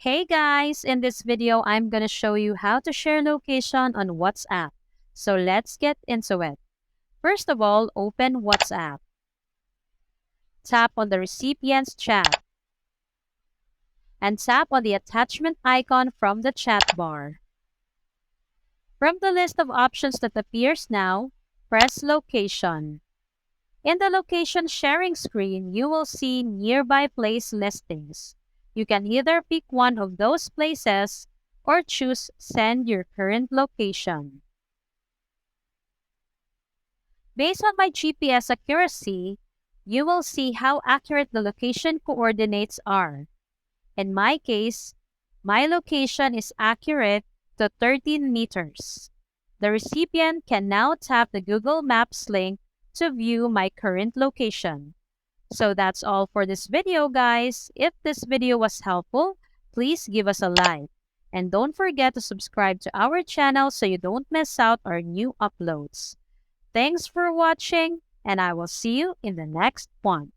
Hey guys, in this video, I'm gonna show you how to share location on WhatsApp. So let's get into it. First of all, open WhatsApp. Tap on the recipient's chat and tap on the attachment icon from the chat bar. From the list of options that appears now, press Location. In the location sharing screen, you will see nearby place listings. You can either pick one of those places or choose Send your current location. Based on my GPS accuracy, you will see how accurate the location coordinates are. In my case, my location is accurate to 13 meters. The recipient can now tap the Google Maps link to view my current location. So that's all for this video, guys. If this video was helpful, please give us a like. And don't forget to subscribe to our channel so you don't miss out our new uploads. Thanks for watching, and I will see you in the next one.